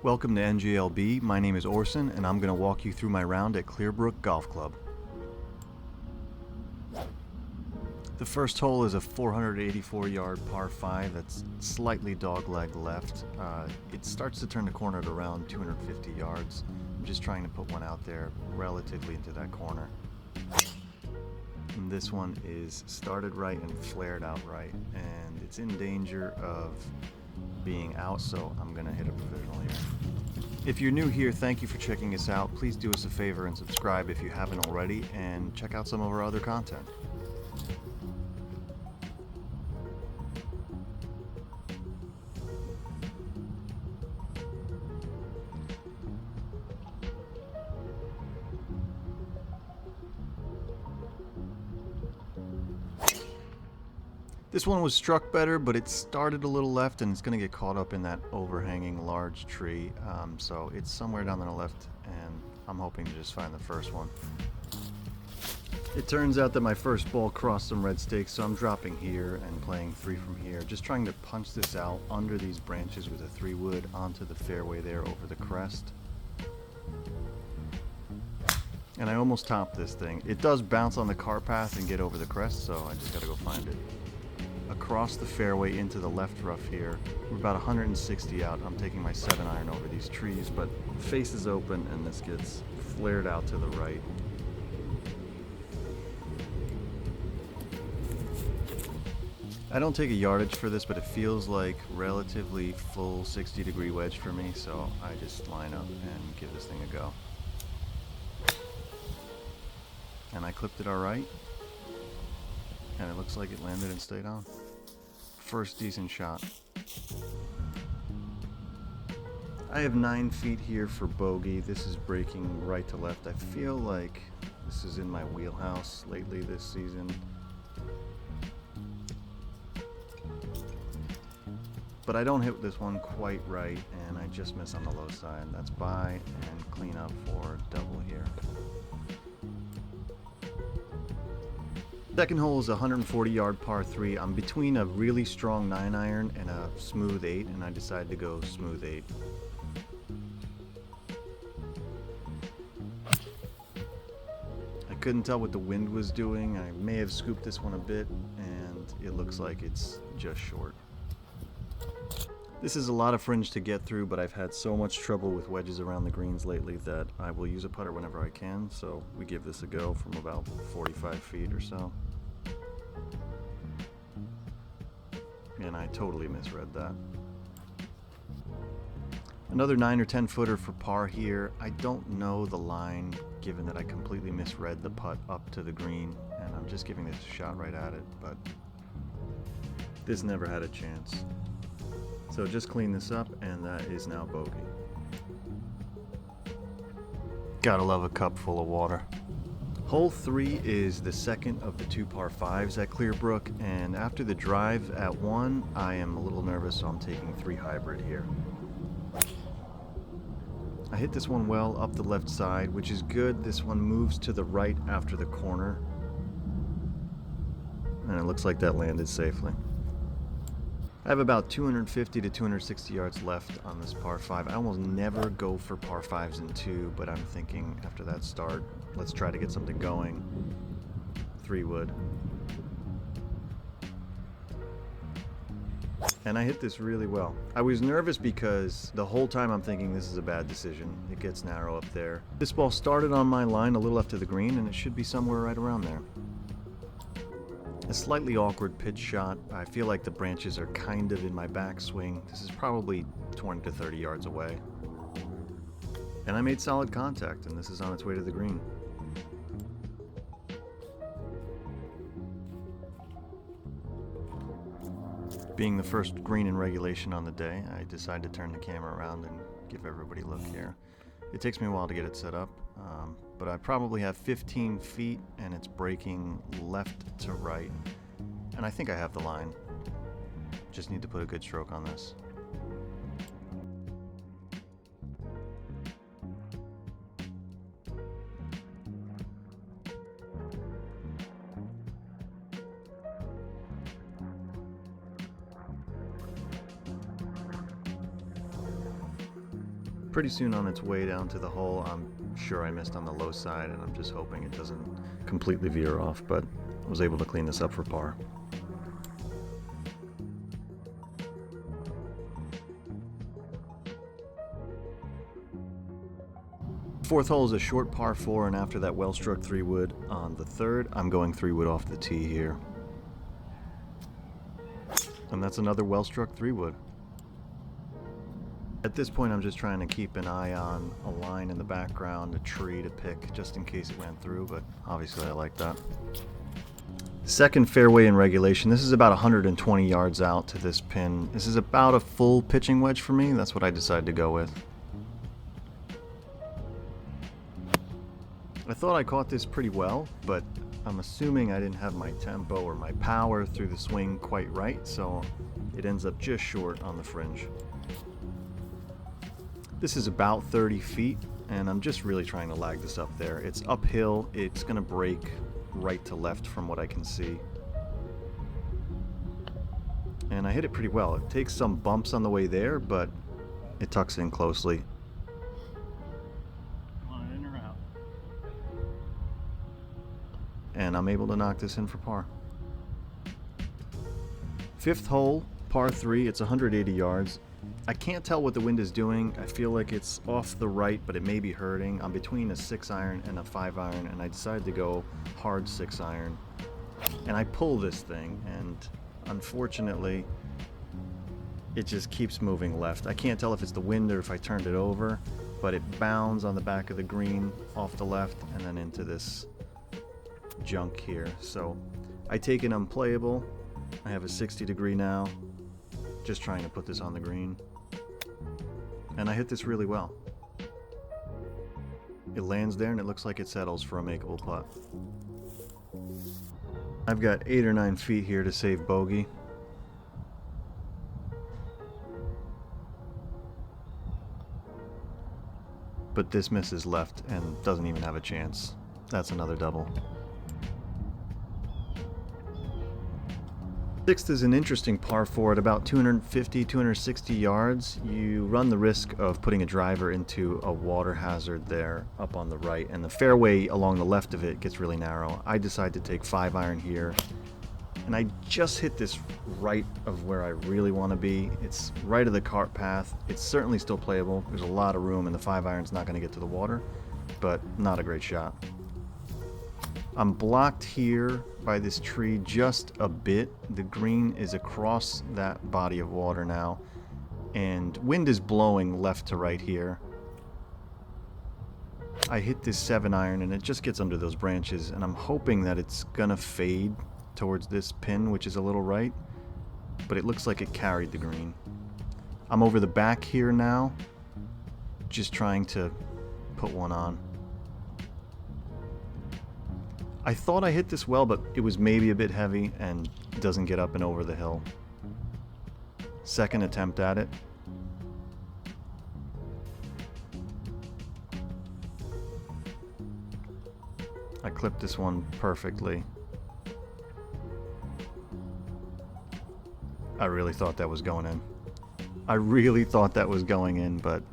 Welcome to NGLB. My name is Orson, and I'm going to walk you through my round at Clearbrook Golf Club. The first hole is a 484-yard par 5 that's slightly dogleg left. It starts to turn the corner at around 250 yards. I'm just trying to put one out there relatively into that corner. And this one is started right and flared out right, and it's in danger of being out, so I'm going to hit a provisional here. If you're new here, thank you for checking us out. Please do us a favor and subscribe if you haven't already, and check out some of our other content. This one was struck better, but it started a little left and it's going to get caught up in that overhanging large tree. So it's somewhere down on the left, and I'm hoping to just find the first one. It turns out that my first ball crossed some red stakes, so I'm dropping here and playing 3 from here. Just trying to punch this out under these branches with a 3-wood onto the fairway there over the crest. And I almost topped this thing. It does bounce on the car path and get over the crest, so I just got to go find it. Across the fairway into the left rough here. We're about 160 out. I'm taking my 7-iron over these trees, but the face is open and this gets flared out to the right. I don't take a yardage for this, but it feels like relatively full 60-degree wedge for me, so I just line up and give this thing a go. And I clipped it all right. And it looks like it landed and stayed on. First decent shot. I have 9 feet here for bogey. This is breaking right to left. I feel like this is in my wheelhouse lately this season. But I don't hit this one quite right, and I just miss on the low side. That's by and clean up for double here. Second hole is a 140-yard par 3. I'm between a really strong 9-iron and a smooth 8, and I decided to go smooth 8. I couldn't tell what the wind was doing. I may have scooped this one a bit, and it looks like it's just short. This is a lot of fringe to get through, but I've had so much trouble with wedges around the greens lately that I will use a putter whenever I can, so we give this a go from about 45 feet or so. And I totally misread that. Another 9 or 10 footer for par here. I don't know the line, given that I completely misread the putt up to the green, and I'm just giving this a shot right at it, but this never had a chance. So just clean this up, and that is now bogey. Gotta love a cup full of water. Hole 3 is the second of the 2 par 5s at Clearbrook, and after the drive at 1, I am a little nervous, so I'm taking 3 hybrid here. I hit this one well up the left side, which is good. This one moves to the right after the corner, and it looks like that landed safely. I have about 250 to 260 yards left on this par 5. I almost never go for par 5s in 2, but I'm thinking after that start, let's try to get something going. 3-wood. And I hit this really well. I was nervous because the whole time I'm thinking this is a bad decision. It gets narrow up there. This ball started on my line a little left of the green, and it should be somewhere right around there. A slightly awkward pitch shot. I feel like the branches are kind of in my backswing. This is probably 20 to 30 yards away. And I made solid contact, and this is on its way to the green. Being the first green in regulation on the day, I decided to turn the camera around and give everybody a look here. It takes me a while to get it set up, but I probably have 15 feet and it's breaking left to right. And I think I have the line. Just need to put a good stroke on this. pretty soon on its way down to the hole. I'm sure I missed on the low side, and I'm just hoping it doesn't completely veer off, but I was able to clean this up for par. Fourth hole is a short par 4, and after that well-struck 3-wood on the third, I'm going 3-wood off the tee here. And that's another well-struck 3-wood. At this point, I'm just trying to keep an eye on a line in the background, a tree to pick, just in case it went through, but obviously I like that. Second fairway in regulation. This is about 120 yards out to this pin. This is about a full pitching wedge for me. That's what I decided to go with. I thought I caught this pretty well, but I'm assuming I didn't have my tempo or my power through the swing quite right, so it ends up just short on the fringe. This is about 30 feet, and I'm just really trying to lag this up there. It's uphill, it's going to break right to left from what I can see. And I hit it pretty well. It takes some bumps on the way there, but it tucks in closely. And I'm able to knock this in for par. Fifth hole, par 3, it's 180 yards. I can't tell what the wind is doing. I feel like it's off the right, but it may be hurting. I'm between a 6-iron and a 5-iron, and I decided to go hard 6-iron. And I pull this thing, and unfortunately, it just keeps moving left. I can't tell if it's the wind or if I turned it over, but it bounds on the back of the green off the left and then into this junk here. So I take it unplayable. I have a 60-degree now, just trying to put this on the green, and I hit this really well. It lands there and it looks like it settles for a makeable putt. I've got 8 or 9 feet here to save bogey. But this misses left and doesn't even have a chance. That's another double. Sixth is an interesting par 4 at about 250, 260 yards. You run the risk of putting a driver into a water hazard there up on the right, and the fairway along the left of it gets really narrow. I decide to take 5-iron here, and I just hit this right of where I really want to be. It's right of the cart path. It's certainly still playable. There's a lot of room, and the 5-iron's not going to get to the water, but not a great shot. I'm blocked here by this tree just a bit. The green is across that body of water now, and wind is blowing left to right here. I hit this 7-iron and it just gets under those branches, and I'm hoping that it's gonna fade towards this pin, which is a little right, but it looks like it carried the green. I'm over the back here now, just trying to put one on. I thought I hit this well, but it was maybe a bit heavy and doesn't get up and over the hill. Second attempt at it. I clipped this one perfectly. I really thought that was going in. I really thought that was going in, but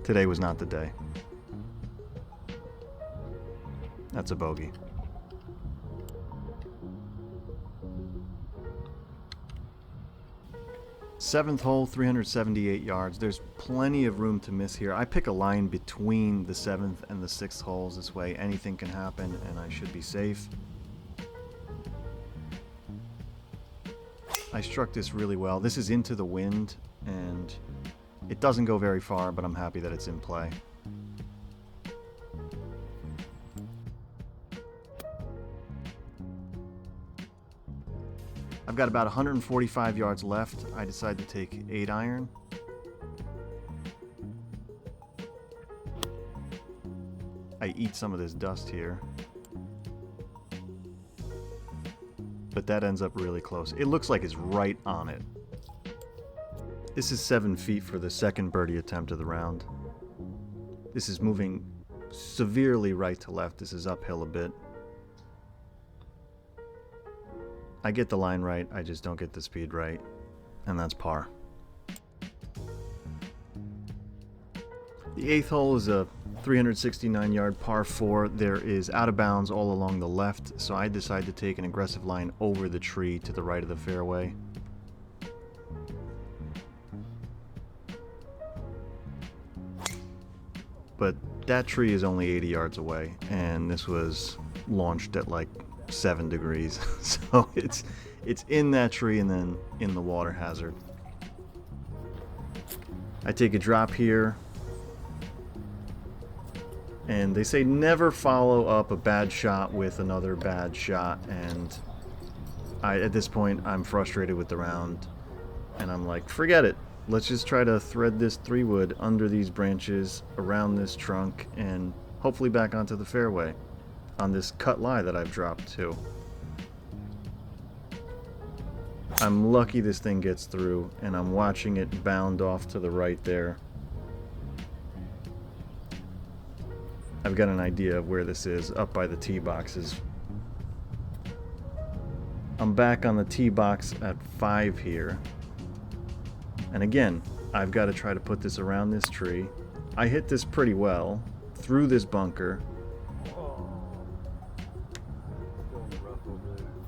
today was not the day. That's a bogey. Seventh hole, 378 yards. There's plenty of room to miss here. I pick a line between the 7th and the 6th holes. This way anything can happen and I should be safe. I struck this really well. This is into the wind and it doesn't go very far, but I'm happy that it's in play. I've got about 145 yards left. I decide to take 8-iron. I eat some of this dust here. But that ends up really close. It looks like it's right on it. This is 7 feet for the second birdie attempt of the round. This is moving severely right to left. This is uphill a bit. I get the line right, I just don't get the speed right, and that's par. The 8th hole is a 369-yard par 4. There is out of bounds all along the left, so I decide to take an aggressive line over the tree to the right of the fairway. But that tree is only 80 yards away, and this was launched at like 7 degrees. So it's in that tree and then in the water hazard. I take a drop here. And they say never follow up a bad shot with another bad shot, and at this point I'm frustrated with the round, and I'm like, forget it. Let's just try to thread this 3-wood under these branches, around this trunk, and hopefully back onto the fairway on this cut lie that I've dropped too. I'm lucky this thing gets through, and I'm watching it bound off to the right there. I've got an idea of where this is, up by the tee boxes. I'm back on the tee box at 5 here. And again, I've got to try to put this around this tree. I hit this pretty well, through this bunker.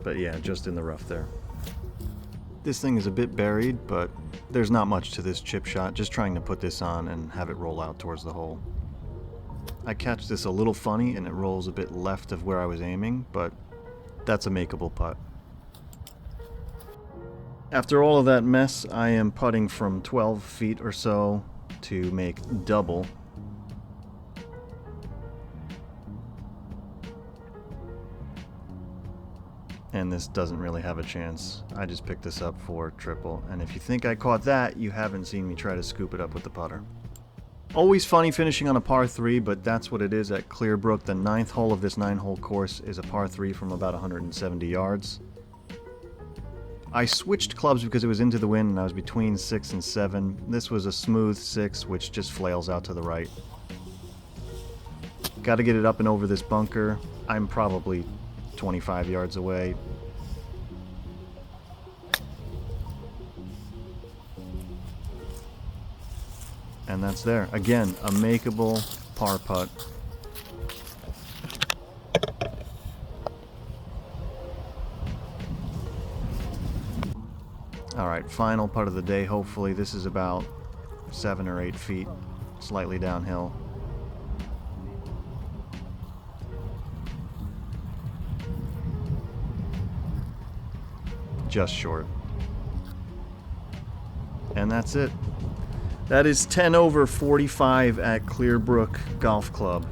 But yeah, just in the rough there. This thing is a bit buried, but there's not much to this chip shot, just trying to put this on and have it roll out towards the hole. I catch this a little funny and it rolls a bit left of where I was aiming, but that's a makeable putt. After all of that mess, I am putting from 12 feet or so to make double. And this doesn't really have a chance. I just picked this up for triple, and if you think I caught that, you haven't seen me try to scoop it up with the putter. Always funny finishing on a par 3, but that's what it is at Clearbrook. The 9th hole of this 9-hole course is a par 3 from about 170 yards. I switched clubs because it was into the wind and I was between 6 and 7. This was a smooth 6, which just flails out to the right. Got to get it up and over this bunker. I'm probably 25 yards away. And that's there. Again, a makeable par putt. Alright, final putt of the day. Hopefully this is about 7 or 8 feet, slightly downhill. Just short. And that's it. That is 10 over 45 at Clearbrook Golf Club.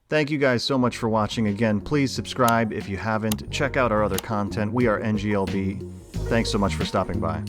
Thank you guys so much for watching. Again, please subscribe if you haven't. Check out our other content. We are NGLB. Thanks so much for stopping by.